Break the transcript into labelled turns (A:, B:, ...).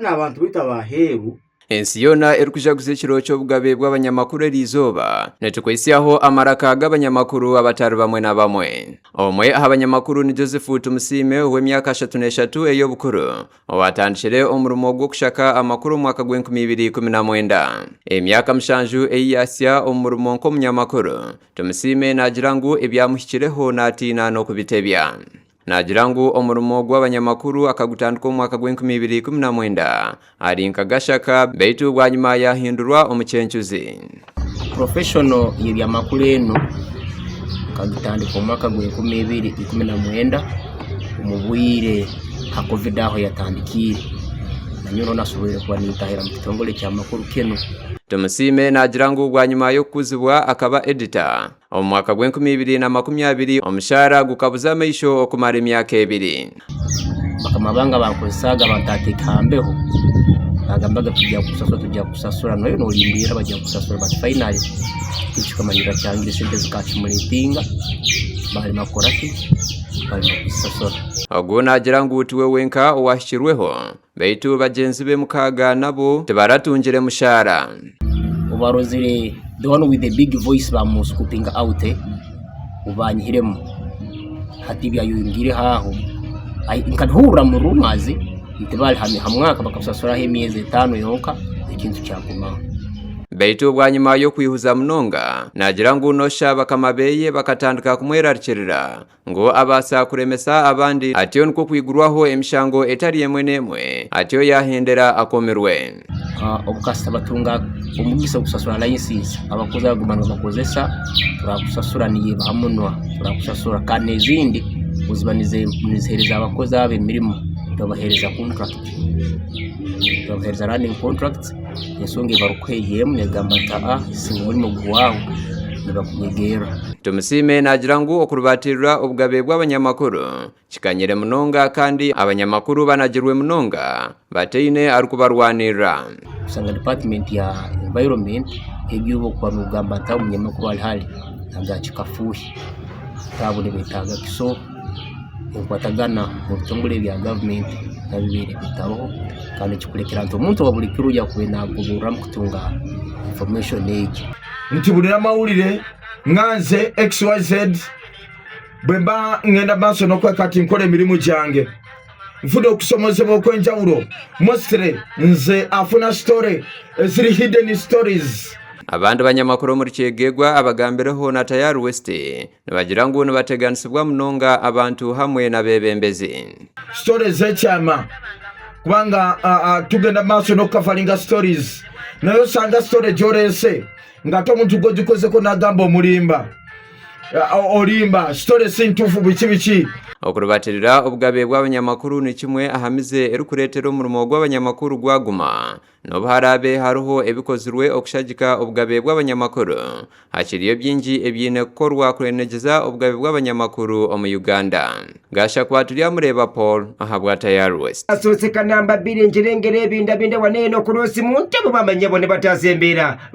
A: n'abantu bita baheru.
B: Ensi yona erukuja kuzekiro cy'obugabe bw'abanyamakuru erizoba netukwisiyaho amaraka g'abanyamakuru abatari bamwe na bamwe. Omwe abanyamakuru ni Joseph Tumusime w'emyaka 33 ey'obukuru owatandikire omurimo gwo kushaka amakuru mwaka gw'2019. Emyaka 7 eyasya omurimo nk'omunyamakuru Tumusime nagirangu ebyamuhikireho natina n'okubitebya. Nagirangu omurimo gw'abanyamakuru akagutanduka mwaka gw'2019 ari nkagashaka beitu bwanyuma yahindurwa omucencuzi.
C: Professional y'ebyamakuru eno kagutandika mwaka gw'2019 umubwire ha covid aho yatandikire nanyuro nasubire kwa nitahira mu kitongole cy'amakuru keno.
B: Tumusime nagirangu bwanyuma yo kuzibwa akaba editor omwaka gw'2020 omushara gukabuza ameisho okumara emyaka 2.
C: Bakamabanga bankosaga bantatekambeho bagambaga tujya kusasura nayo nolimbira bajya kusasura but finally ikikamanyira cyangire sente zikacumulitinga bari makorati bari kusasura.
B: Ogwo nagirangu utiwe wenka owashirweho beitu bagenzi be mukaga nabo tebaratungire mushara.
C: Ubarozire the one with the big voice bamuscoping out ubanyiremo hati byayungire haho nkadhura mu rumazi itibali hamwaka bakasasura he miezi 5 yonka ikintu cyakuma.
B: Beitu bwanyuma yo kwihuza munonga nagirangu nosha bakamabeye bakatandika kumwerarikirira ngo abasa kuremesa abandi atiyo nko kwigurwaho emishango etari yemwenemwe atiyo yahendera akomerwe.
C: Obukasa batunga umugisa gusasura license abakozi bagumana bakozesa turakusasura niye bamunwa turakusasura kane zindi uzibanize nizihereza abakozi abe mirimo tubahereza contract tubahereza running contracts yesonge barukweye munegamba ta singo muri mugwaho nibakumegera.
B: Tumusime nagirangu okurubatirira obugabe bw'abanyamakuru kikanyere munonga kandi abanyamakuru banagirwe munonga bateine arukubarwanira.
C: Usanga department ya environment ebyubo kwa nugamba ta umunyamakuru alhali agachikafuhi tabone bitaga kiso kwatagana mu bitongole bya government nabibere bitaho kandi kikurekera nto umuntu wabulikiro ujya kubena gubura kutunga information age
D: ntibulira mawulire nganze XYZ bwemba ngenda baso no kwekati nkole emirimu gyange nfude okusomozebwa okwenjawulo mostly nze afuna story ziri hidden stories.
B: Abandi banyamakuru muri Kyegegwa abagambireho na Tayari West nabagirangu nabateganisibwa munonga abantu hamwe na bebembezi.
D: Stories z'ekyama kubanga tugenda maso no kafalinga stories nayo sanga story jorese ngato omuntu gogikozeko nagamba omulimba olimba story sintufu bikibichi.
B: Okurubatirira obugabe bw'abanyamakuru ni kimwe ahamize erukuretero omurimo gw'abanyamakuru gwaguma n'obuharabe haruho ebikozirwe okushagika obugabe bw'abanyamakuru hakiriyo byingi ebyine kukorwa kurenegeza obugabe bw'abanyamakuru omu Uganda. Gasha kwatulya mureba Paul ahabwa Tayari West.
E: Asoseka namba 2 njirengere binda waneno kurosi muntu bamanye bone batazembera.